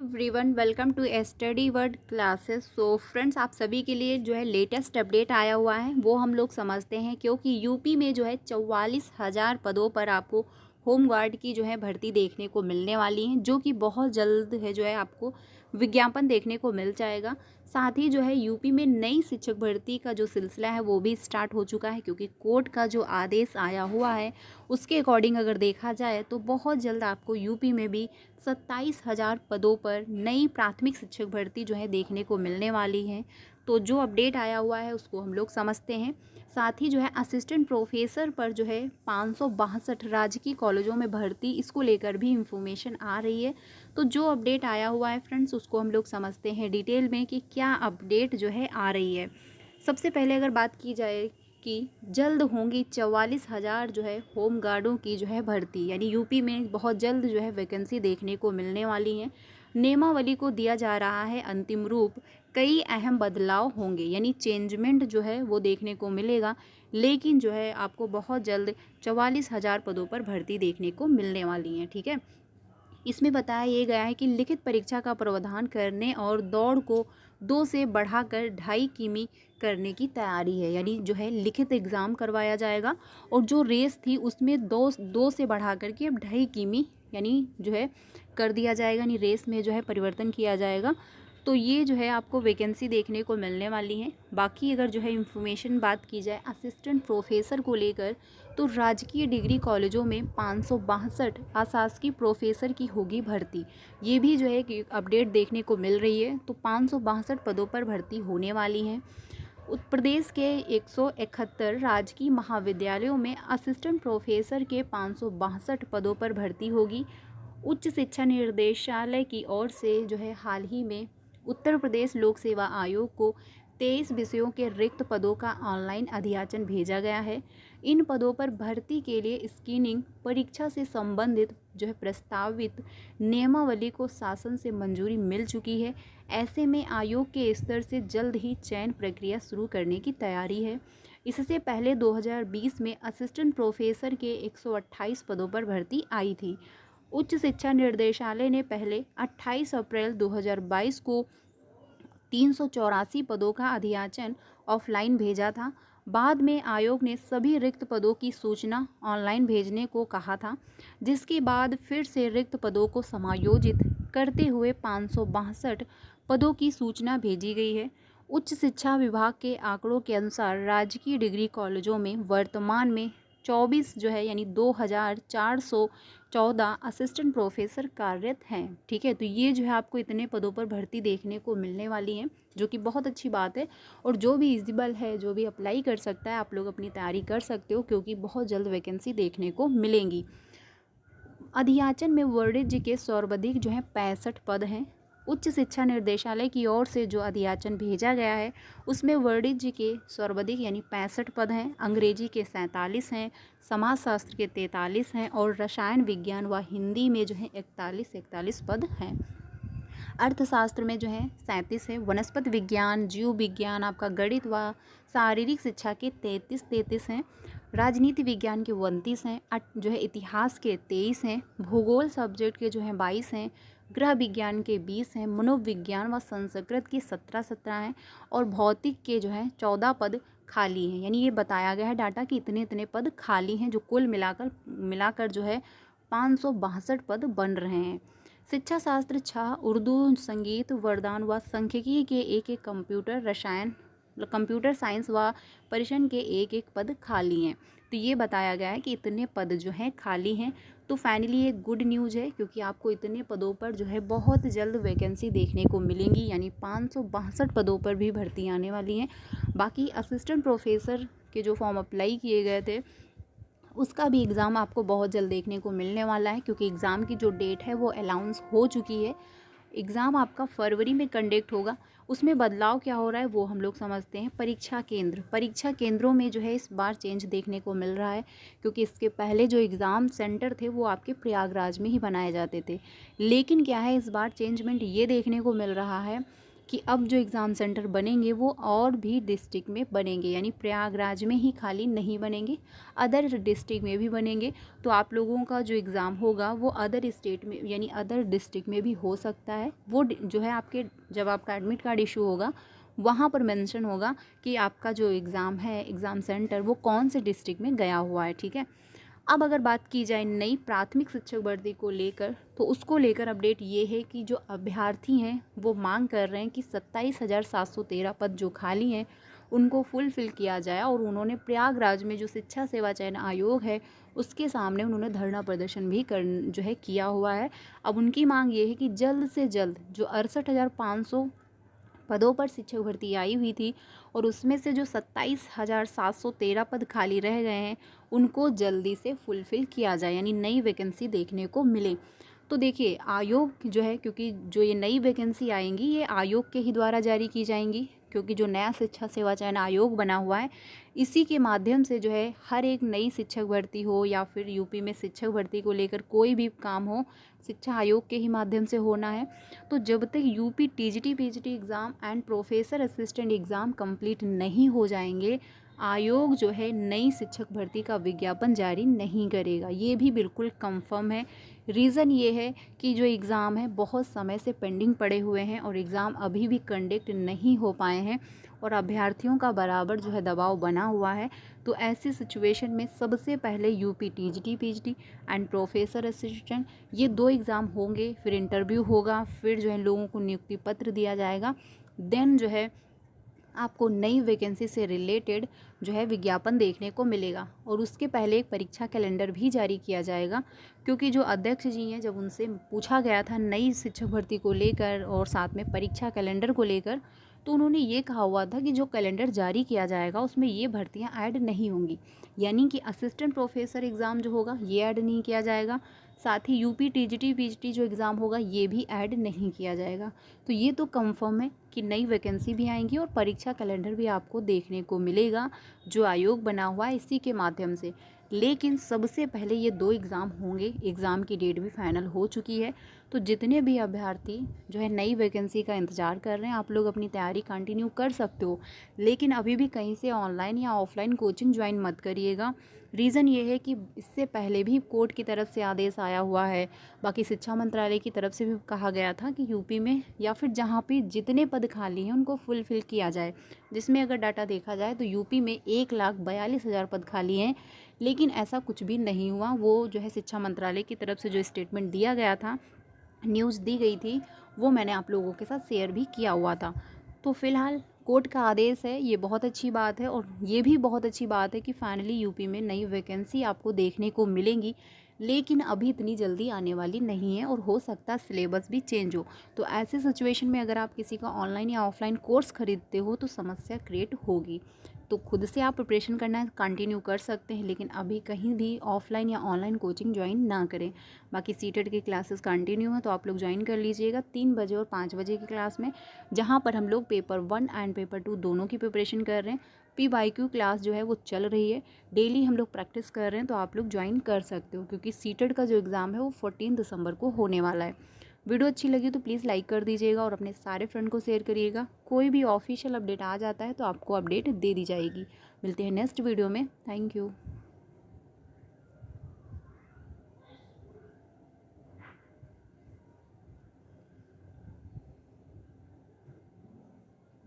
Everyone welcome to study word classes. So friends, आप सभी के लिए जो है लेटेस्ट अपडेट आया हुआ है वो हम लोग समझते हैं, क्योंकि यूपी में जो है 44,000 पदों पर आपको होम गार्ड की जो है भर्ती देखने को मिलने वाली है, जो कि बहुत जल्द है जो है आपको विज्ञापन देखने को मिल जाएगा। साथ ही जो है यूपी में नई शिक्षक भर्ती का जो सिलसिला है वो भी स्टार्ट हो चुका है, क्योंकि कोर्ट का जो आदेश आया हुआ है उसके अकॉर्डिंग अगर देखा जाए तो बहुत जल्द आपको यूपी में भी 27,000 पदों पर नई प्राथमिक शिक्षक भर्ती जो है देखने को मिलने वाली है। तो जो अपडेट आया हुआ है उसको हम लोग समझते हैं। साथ ही जो है असिस्टेंट प्रोफेसर पर जो है 562 राजकीय कॉलेजों में भर्ती, इसको लेकर भी इंफॉर्मेशन आ रही है। तो जो अपडेट आया हुआ है फ्रेंड्स उसको हम लोग समझते हैं डिटेल में कि क्या अपडेट जो है आ रही है। सबसे पहले अगर बात की जाए कि जल्द होंगी 44,000 जो है होम गार्डों की जो है भर्ती, यानी यूपी में बहुत जल्द जो है वैकेंसी देखने को मिलने वाली है। नियमावली को दिया जा रहा है अंतिम रूप, कई अहम बदलाव होंगे, यानी चेंजमेंट जो है वो देखने को मिलेगा। लेकिन जो है आपको बहुत जल्द 44,000 पदों पर भर्ती देखने को मिलने वाली है। ठीक है, इसमें बताया ये गया है कि लिखित परीक्षा का प्रावधान करने और दौड़ को 2 से बढ़ाकर 2.5 किमी करने की तैयारी है, यानी जो है लिखित एग्ज़ाम करवाया जाएगा और जो रेस थी उसमें दो से बढ़ा करके अब 2.5 किमी यानी जो है कर दिया जाएगा, यानी रेस में जो है परिवर्तन किया जाएगा। तो ये जो है आपको वैकेंसी देखने को मिलने वाली है। बाकी अगर जो है इन्फॉर्मेशन बात की जाए असिस्टेंट प्रोफेसर को लेकर, तो राजकीय डिग्री कॉलेजों में 562 अशासकीय प्रोफेसर की होगी भर्ती। ये भी जो है कि अपडेट देखने को मिल रही है। तो 562 पदों पर भर्ती होने वाली है। उत्तर प्रदेश के 171 राजकीय महाविद्यालयों में असिस्टेंट प्रोफेसर के 562 पदों पर भर्ती होगी। उच्च शिक्षा निर्देशालय की ओर से जो है हाल ही में उत्तर प्रदेश लोक सेवा आयोग को 23 विषयों के रिक्त पदों का ऑनलाइन अधियाचन भेजा गया है। इन पदों पर भर्ती के लिए स्क्रीनिंग परीक्षा से संबंधित जो है प्रस्तावित नियमावली को शासन से मंजूरी मिल चुकी है। ऐसे में आयोग के स्तर से जल्द ही चयन प्रक्रिया शुरू करने की तैयारी है। इससे पहले 2020 में असिस्टेंट प्रोफेसर के 128 पदों पर भर्ती आई थी। उच्च शिक्षा निर्देशालय ने पहले 28 अप्रैल 2022 को 384 पदों का अधियाचन ऑफलाइन भेजा था। बाद में आयोग ने सभी रिक्त पदों की सूचना ऑनलाइन भेजने को कहा था, जिसके बाद फिर से रिक्त पदों को समायोजित करते हुए 562 पदों की सूचना भेजी गई है। उच्च शिक्षा विभाग के आंकड़ों के अनुसार राजकीय डिग्री कॉलेजों में वर्तमान में 24 जो है यानी 2,414 असिस्टेंट प्रोफेसर कार्यरत हैं। ठीक है, तो ये जो है आपको इतने पदों पर भर्ती देखने को मिलने वाली है, जो कि बहुत अच्छी बात है। और जो भी एलिजिबल है, जो भी अप्लाई कर सकता है, आप लोग अपनी तैयारी कर सकते हो, क्योंकि बहुत जल्द वैकेंसी देखने को मिलेंगी। अधियाचन में वर्डित जी के सर्वाधिक जो है 65 पद हैं। उच्च शिक्षा निर्देशालय की ओर से जो अधियाचन भेजा गया है उसमें वर्डित जी के सर्वाधिक यानी 65 पद हैं। अंग्रेजी के 47 हैं, समाजशास्त्र के 43 हैं और रसायन विज्ञान व हिंदी में जो है 41 पद हैं। अर्थशास्त्र में जो है 37 है। वनस्पति विज्ञान, जीव विज्ञान, आपका गणित व शारीरिक शिक्षा के 33 हैं। राजनीति विज्ञान के 29 हैं। जो है इतिहास के 23 हैं। भूगोल सब्जेक्ट के जो हैं 22 हैं। गृह विज्ञान के 20 हैं। मनोविज्ञान व संस्कृत के 17 हैं और भौतिक के जो है 14 पद खाली हैं। यानी ये बताया गया है डाटा कि इतने इतने पद खाली हैं, जो कुल मिलाकर जो है 562 पद बन रहे हैं। शिक्षा शास्त्र 6, उर्दू, संगीत, वरदान व सांख्यिकी के एक कंप्यूटर, रसायन, कंप्यूटर साइंस व परिसंघ के एक पद खाली हैं। तो ये बताया गया है कि इतने पद जो हैं खाली हैं। तो फाइनली ये गुड न्यूज़ है, क्योंकि आपको इतने पदों पर जो है बहुत जल्द वैकेंसी देखने को मिलेंगी, यानी 562 पदों पर भी भर्ती आने वाली हैं। बाकी असिस्टेंट प्रोफेसर के जो फॉर्म अप्लाई किए गए थे उसका भी एग्ज़ाम आपको बहुत जल्द देखने को मिलने वाला है, क्योंकि एग्ज़ाम की जो डेट है वो अनाउंस हो चुकी है। एग्ज़ाम आपका फरवरी में कंडक्ट होगा। उसमें बदलाव क्या हो रहा है वो हम लोग समझते हैं। परीक्षा केंद्रों में जो है इस बार चेंज देखने को मिल रहा है, क्योंकि इसके पहले जो एग्ज़ाम सेंटर थे वो आपके प्रयागराज में ही बनाए जाते थे। लेकिन क्या है, इस बार चेंजमेंट ये देखने को मिल रहा है कि अब जो एग्ज़ाम सेंटर बनेंगे वो और भी डिस्ट्रिक्ट में बनेंगे, यानी प्रयागराज में ही खाली नहीं बनेंगे, अदर डिस्ट्रिक्ट में भी बनेंगे। तो आप लोगों का जो एग्ज़ाम होगा वो अदर स्टेट में यानी अदर डिस्ट्रिक्ट में भी हो सकता है। वो जो है आपके जब आपका एडमिट कार्ड इशू होगा वहाँ पर मेंशन होगा कि आपका जो एग्ज़ाम है, एग्ज़ाम सेंटर वो कौन से डिस्ट्रिक्ट में गया हुआ है, ठीक है। अब अगर बात की जाए नई प्राथमिक शिक्षक भर्ती को लेकर, तो उसको लेकर अपडेट ये है कि जो अभ्यर्थी हैं वो मांग कर रहे हैं कि 27,713 पद जो खाली हैं उनको फुलफिल किया जाए, और उन्होंने प्रयागराज में जो शिक्षा सेवा चयन आयोग है उसके सामने उन्होंने धरना प्रदर्शन भी जो है किया हुआ है। अब उनकी मांग ये है कि जल्द से जल्द जो 68,500 पदों पर शिक्षक भर्ती आई हुई थी और उसमें से जो 27,713 पद खाली रह गए हैं उनको जल्दी से फुलफ़िल किया जाए, यानी नई वैकेंसी देखने को मिले। तो देखिए आयोग जो है, क्योंकि जो ये नई वैकेंसी आएंगी ये आयोग के ही द्वारा जारी की जाएंगी, क्योंकि जो नया शिक्षा सेवा चयन आयोग बना हुआ है इसी के माध्यम से जो है हर एक नई शिक्षक भर्ती हो या फिर यूपी में शिक्षक भर्ती को लेकर कोई भी काम हो, शिक्षा आयोग के ही माध्यम से होना है। तो जब तक UP TGT PGT exam and professor assistant exam complete नहीं हो जाएंगे, आयोग जो है नई शिक्षक भर्ती का विज्ञापन जारी नहीं करेगा। ये भी बिल्कुल कंफर्म है। रीज़न ये है कि जो एग्ज़ाम है बहुत समय से पेंडिंग पड़े हुए हैं और एग्ज़ाम अभी भी कंडक्ट नहीं हो पाए हैं और अभ्यर्थियों का बराबर जो है दबाव बना हुआ है। तो ऐसी सिचुएशन में सबसे पहले UP TGT PGT and professor assistant ये 2 एग्ज़ाम होंगे, फिर इंटरव्यू होगा, फिर जो है लोगों को नियुक्ति पत्र दिया जाएगा, देन जो है आपको नई वैकेंसी से रिलेटेड जो है विज्ञापन देखने को मिलेगा। और उसके पहले एक परीक्षा कैलेंडर भी जारी किया जाएगा, क्योंकि जो अध्यक्ष जी हैं जब उनसे पूछा गया था नई शिक्षक भर्ती को लेकर और साथ में परीक्षा कैलेंडर को लेकर, तो उन्होंने ये कहा हुआ था कि जो कैलेंडर जारी किया जाएगा उसमें ये भर्तियां ऐड नहीं होंगी, यानी कि असिस्टेंट प्रोफेसर एग्ज़ाम जो होगा ये ऐड नहीं किया जाएगा, साथ ही यूपी टीजीटी पीजीटी जो एग्ज़ाम होगा ये भी ऐड नहीं किया जाएगा। तो ये तो कंफर्म है कि नई वैकेंसी भी आएंगी और परीक्षा कैलेंडर भी आपको देखने को मिलेगा जो आयोग बना हुआ है इसी के माध्यम से। लेकिन सबसे पहले ये 2 एग्ज़ाम होंगे, एग्ज़ाम की डेट भी फाइनल हो चुकी है। तो जितने भी अभ्यर्थी जो है नई वैकेंसी का इंतज़ार कर रहे हैं आप लोग अपनी तैयारी कंटिन्यू कर सकते हो, लेकिन अभी भी कहीं से ऑनलाइन या ऑफलाइन कोचिंग ज्वाइन मत करिएगा। रीज़न ये है कि इससे पहले भी कोर्ट की तरफ से आदेश आया हुआ है, बाकी शिक्षा मंत्रालय की तरफ से भी कहा गया था कि यूपी में या फिर जहाँ पे जितने पद खाली हैं उनको फुलफ़िल किया जाए, जिसमें अगर डाटा देखा जाए तो यूपी में 1,42,000 पद खाली हैं, लेकिन ऐसा कुछ भी नहीं हुआ। वो जो है शिक्षा मंत्रालय की तरफ से जो स्टेटमेंट दिया गया था, न्यूज़ दी गई थी, वो मैंने आप लोगों के साथ शेयर भी किया हुआ था। तो फ़िलहाल कोर्ट का आदेश है, ये बहुत अच्छी बात है, और ये भी बहुत अच्छी बात है कि फाइनली यूपी में नई वैकेंसी आपको देखने को मिलेंगी, लेकिन अभी इतनी जल्दी आने वाली नहीं है और हो सकता है सिलेबस भी चेंज हो। तो ऐसे सिचुएशन में अगर आप किसी का ऑनलाइन या ऑफलाइन कोर्स खरीदते हो तो समस्या क्रिएट होगी। तो खुद से आप प्रिपरेशन करना कंटिन्यू कर सकते हैं, लेकिन अभी कहीं भी ऑफलाइन या ऑनलाइन कोचिंग ज्वाइन ना करें। बाकी सीटेट की क्लासेस कंटिन्यू हैं तो आप लोग ज्वाइन कर लीजिएगा 3 बजे और 5 बजे की क्लास में, जहाँ पर हम लोग पेपर 1 एंड पेपर 2 दोनों की प्रिपरेशन कर रहे हैं। PYQ क्लास जो है वो चल रही है, डेली हम लोग प्रैक्टिस कर रहे हैं, तो आप लोग ज्वाइन कर सकते हो, क्योंकि सीटेट का जो एग्ज़ाम है वो 14 दिसंबर को होने वाला है। वीडियो अच्छी लगी तो प्लीज़ लाइक कर दीजिएगा और अपने सारे फ्रेंड को शेयर करिएगा। कोई भी ऑफिशियल अपडेट आ जाता है तो आपको अपडेट दे दी जाएगी। मिलते हैं नेक्स्ट वीडियो में। Thank you.